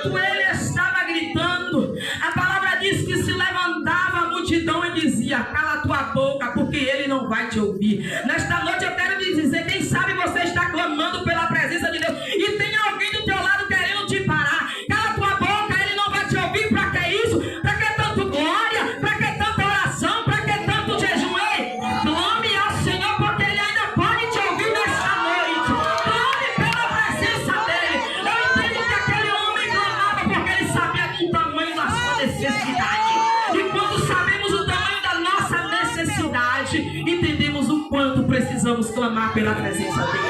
enquanto ele estava gritando, a palavra diz que se levantava a multidão e dizia: cala a tua boca, porque ele não vai te ouvir. Nesta noite eu quero lhe dizer, quem sabe você está clamando pela presença de Deus e tem alguém do teu lado querendo te parar. Cala a tua boca, ele não vai te ouvir. Para que isso? Para que tanto glória? Para que tanta oração? Para que tanto jejum? Ei, clame ao Senhor, porque ele ainda pode te ouvir nesta noite. Clame pela presença dele. Eu entendo que aquele homem clamava porque ele sabia do tamanho da sua necessidade. E quando sabemos o tamanho da nossa necessidade, entendemos o quanto precisamos clamar pela presença dele.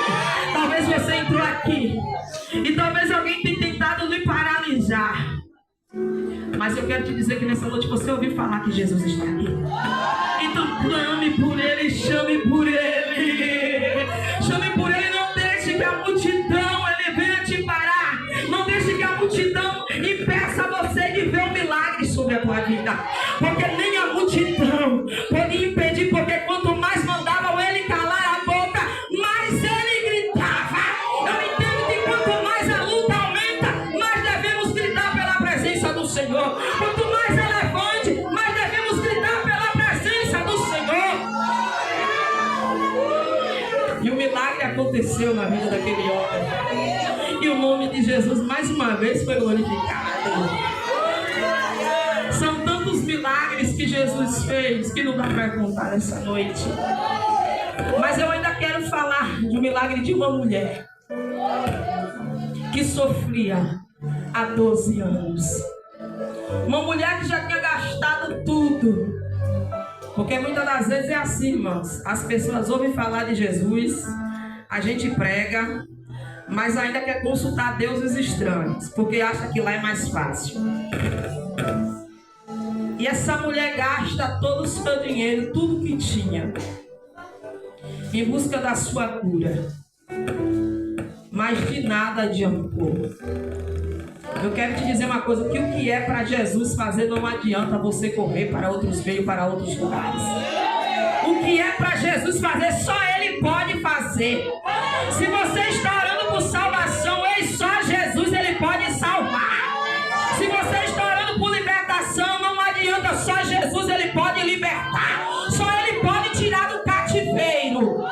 Talvez você entrou aqui e talvez alguém tenha tentado lhe paralisar, mas eu quero te dizer que nessa noite você ouviu falar que Jesus está aqui. Então clame por ele, chame por ele. Chame por ele, não deixe que a multidão ele venha te parar. Não deixe que a multidão impeça você de ver um milagre sobre a tua vida. Porque nem a multidão podia impedir, porque quanto mais mandavam ele calar a boca, mais ele gritava. Eu entendo que quanto mais a luta aumenta, mais devemos gritar pela presença do Senhor. Quanto mais é levante, mais devemos gritar pela presença do Senhor. E o milagre aconteceu na vida daquele homem. E o nome de Jesus mais uma vez foi glorificado. São tantos milagres que Jesus fez que não dá para contar essa noite. Mas eu ainda quero falar de um milagre de uma mulher que sofria há 12 anos. Uma mulher que já tinha gastado tudo. Porque muitas das vezes é assim, irmãos. As pessoas ouvem falar de Jesus, a gente prega, mas ainda quer consultar deuses estranhos, porque acha que lá é mais fácil. E essa mulher gasta todo o seu dinheiro, tudo que tinha, em busca da sua cura. Mas de nada adiantou. Eu quero te dizer uma coisa, que o que é para Jesus fazer não adianta você correr para outros meios, para outros lugares. O que é para Jesus fazer, só Ele pode fazer. Se você está orando por salvação, só Jesus Ele pode salvar. Se você está orando por libertação, não adianta, só Jesus Ele pode libertar. Só Ele pode tirar do cativeiro.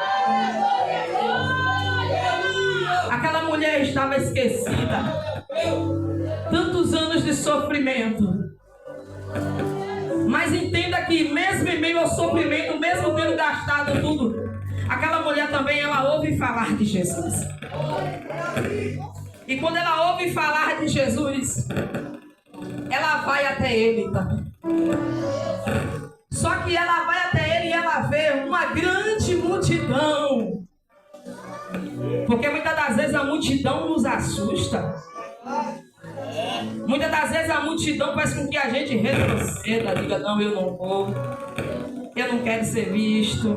Aquela mulher estava esquecida. Tantos anos de sofrimento. Mas entenda que mesmo em meio ao sofrimento, mesmo tendo gastado tudo, aquela mulher também, ela ouve falar de Jesus. E quando ela ouve falar de Jesus, ela vai até ele também. Só que ela vai até ele e ela vê uma grande multidão. Porque muitas das vezes a multidão nos assusta. Muitas das vezes a multidão faz com que a gente retroceda, diga: não, eu não vou, eu não quero ser visto,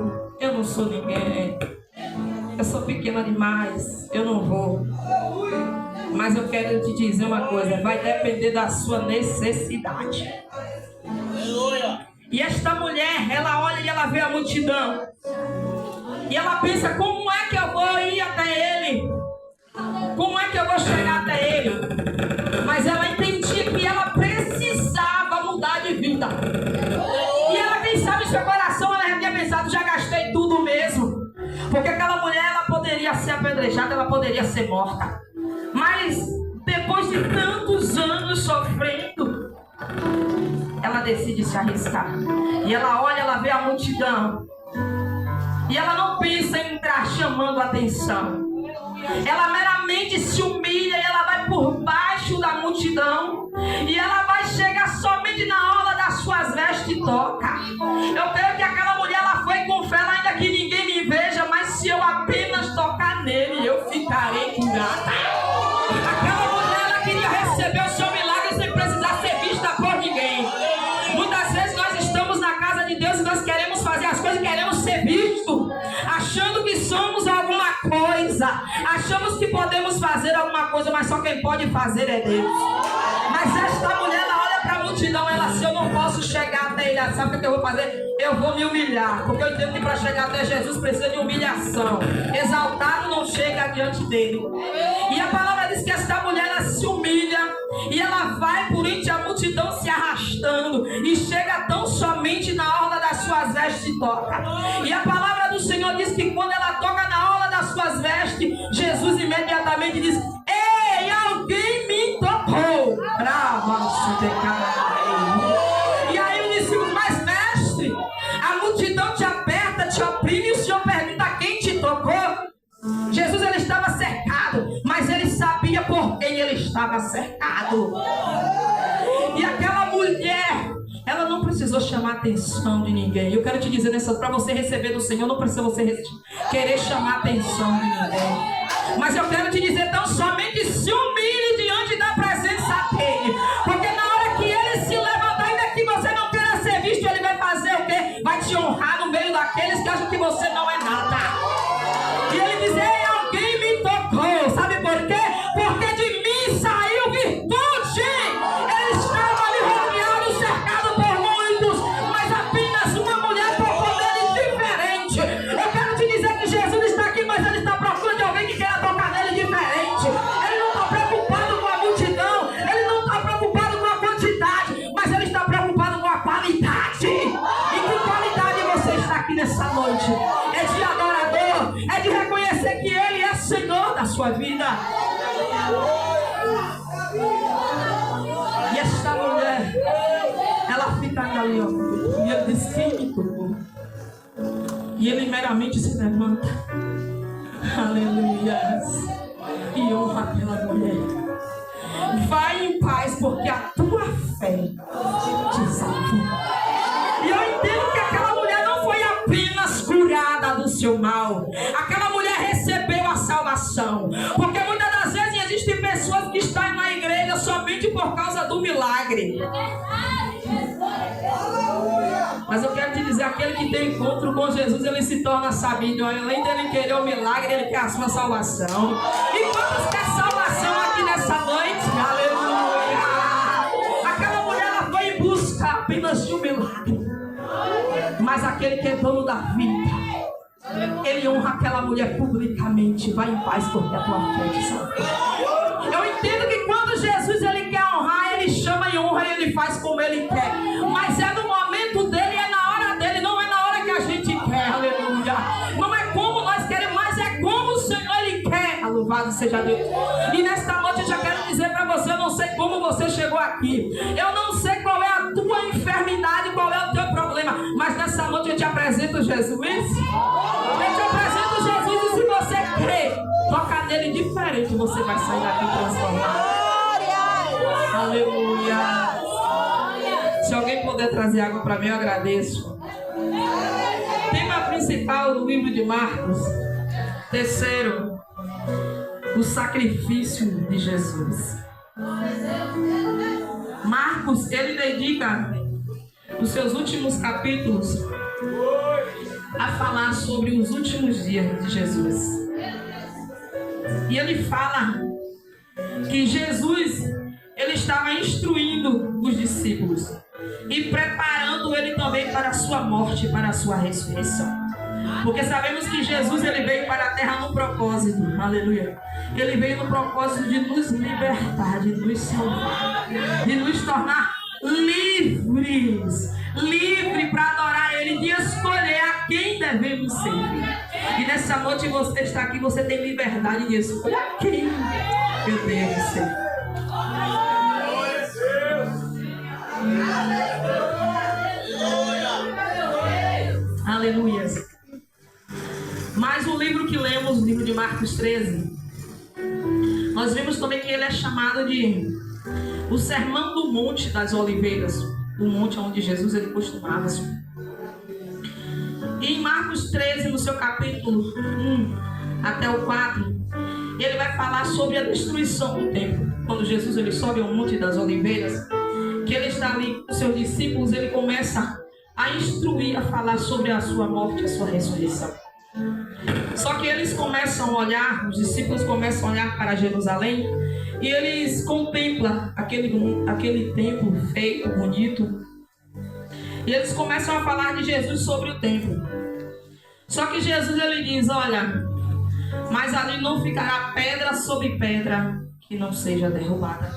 eu não sou ninguém, eu sou pequena demais, eu não vou. Mas eu quero te dizer uma coisa, vai depender da sua necessidade. E esta mulher, ela olha e ela vê a multidão, e ela pensa: como é que eu vou ir até ele? Como é que eu vou chegar até ele? Mas ela entendia que ela precisava mudar de vida. E ela, quem sabe, no seu coração, ela já tinha pensado: já gastei tudo mesmo. Porque aquela mulher, ela poderia ser apedrejada, ela poderia ser morta. Mas depois de tantos anos sofrendo, ela decide se arriscar. E ela olha, ela vê a multidão. E ela não pensa em entrar chamando a atenção. Ela meramente se humilha e ela vai por baixo da multidão. E ela vai chegar somente na orla das suas vestes e toca. Eu creio que aquela mulher, ela foi com fé, ainda que ninguém me veja, mas se eu apenas tocar nele, eu ficarei curada. Aquela mulher, ela queria receber o seu milagre sem precisar ser vista por ninguém. Muitas vezes nós estamos na casa de Deus e nós queremos fazer as coisas, queremos ser vistos, achando que somos alguma coisa, achamos que podemos fazer alguma coisa, mas só quem pode fazer é Deus. Mas esta mulher, ela olha para a multidão, ela: se eu não posso chegar até ele, sabe o que eu vou fazer? Eu vou me humilhar, porque eu entendo que para chegar até Jesus precisa de humilhação. Exaltado não chega diante dele. E a palavra diz que esta mulher, ela se humilha, e ela vai por entre a multidão se arrastando e chega tão somente na orla das suas vestes e toca. E a palavra do Senhor diz que quando ela toca na orla das suas vestes, Jesus imediatamente diz: ei, alguém me tocou. E aí os discípulos: mas mestre, a multidão te aperta, te oprime, e o Senhor pergunta quem te tocou? Jesus, ele estava cercado, mas ele sabia por quem ele estava cercado. E aquela mulher, ela não precisou chamar a atenção de ninguém. Eu quero te dizer, para você receber do Senhor, não precisa você querer chamar a atenção de ninguém. Mas eu quero te dizer, tão somente se humilhe diante da presença dele. Porque na hora que ele se levantar, ainda que você não queira ser visto, ele vai fazer o quê? Vai te honrar no meio daqueles que acham que você não é nada. E ele diz: ei, alguém me tocou. Sabe por quê? Porque de mim saiu virtude. Ele estava ali rodeado, cercado por muitos, mas apenas uma mulher tocou nele diferente. Eu quero te dizer que Jesus está aqui, mas ele está procurando de alguém que queira tocar nele diferente. Ele não está preocupado com a multidão, ele não está preocupado com a quantidade, mas ele está preocupado com a qualidade. E que qualidade você está aqui nessa noite? É de adorador, é de reconhecer que ele é Senhor da sua vida. E esta mulher, ela fica ali, ó, e ele diz: quem me tocou? E ele meramente se levanta, aleluia, e honra aquela mulher. Vai em paz, porque a tua fé te salvou. E eu entendo que aquela mulher não foi apenas curada do seu mal. Aquela mulher recebeu a salvação. Porque muitas das vezes existem pessoas que estão na igreja somente por causa do milagre. Mas eu quero te dizer, aquele que tem encontro com Jesus, ele se torna sabido. Além dele querer o milagre, ele quer a sua salvação. E quantos quer salvação aqui nessa noite? Aleluia! Aquela mulher, ela foi em busca apenas de um milagre. Mas aquele que é dono da vida, ele honra aquela mulher publicamente. Vai em paz, porque a tua fé te salvou. Eu entendo que quando Jesus ele quer honrar, ele chama e honra e ele faz como ele quer. Mas é no momento dele, é na hora dele, não é na hora que a gente quer. Aleluia. Não é como nós queremos, mas é como o Senhor ele quer. Louvado seja Deus. E nesta noite eu já quero dizer para você, eu não sei como você chegou aqui. Eu não sei qual é a tua enfermidade, qual é o teu problema. Mas nessa noite eu te apresento Jesus. Eu te apresento Jesus, e se você crê, toca nele diferente, você vai sair daqui transformado. Aleluia. Se alguém puder trazer água para mim, eu agradeço. Tema principal do livro de Marcos. Terceiro, o sacrifício de Jesus. Marcos, ele dedica os seus últimos capítulos a falar sobre os últimos dias de Jesus. E ele fala que Jesus, ele estava instruindo os discípulos e preparando ele também para a sua morte, para a sua ressurreição. Porque sabemos que Jesus ele veio para a terra no propósito, aleluia. Ele veio no propósito de nos libertar, de nos salvar, de nos tornar livres, livre para adorar ele, de escolher a quem devemos servir. E nessa noite você está aqui, você tem liberdade de escolher a quem eu devo servir. Aleluia. Mas o livro que lemos, o livro de Marcos 13, nós vimos também que ele é chamado de o Sermão do Monte das Oliveiras, o monte onde Jesus ele costumava subir. E em Marcos 13, no seu capítulo 1 até o 4, ele vai falar sobre a destruição do templo. Quando Jesus ele sobe ao Monte das Oliveiras, que ele está ali com seus discípulos, ele começa a instruir, a falar sobre a sua morte, a sua ressurreição. Só que eles começam a olhar, os discípulos começam a olhar para Jerusalém e eles contemplam aquele templo feito, bonito. E eles começam a falar de Jesus sobre o templo. Só que Jesus ele diz: olha, mas ali não ficará pedra sobre pedra que não seja derrubada.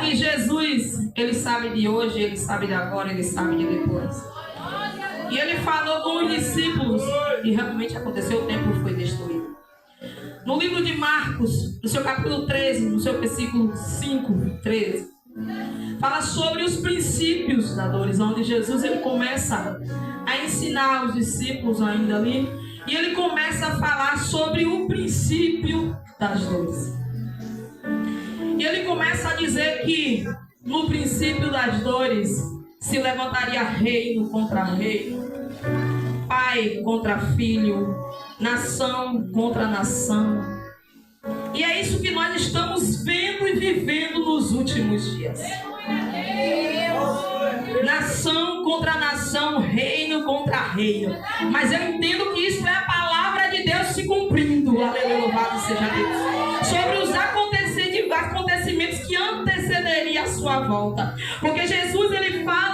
que Jesus, ele sabe de hoje, ele sabe de agora, ele sabe de depois. E ele falou com os discípulos, e realmente aconteceu, o templo foi destruído. No livro de Marcos, no seu capítulo 13, no seu versículo 5, 13, fala sobre os princípios da dores, onde Jesus ele começa a ensinar os discípulos ainda ali, e ele começa a falar sobre o princípio das dores. E ele começa a dizer que no princípio das dores se levantaria reino contra reino, pai contra filho, nação contra nação. E é isso que nós estamos vendo e vivendo nos últimos dias. Nação contra nação, reino contra reino. Mas eu entendo que isso é a palavra de Deus se cumprindo. Aleluia, louvado seja Deus. Sobre os acontecimentos que antecederiam a sua volta. Porque Jesus ele fala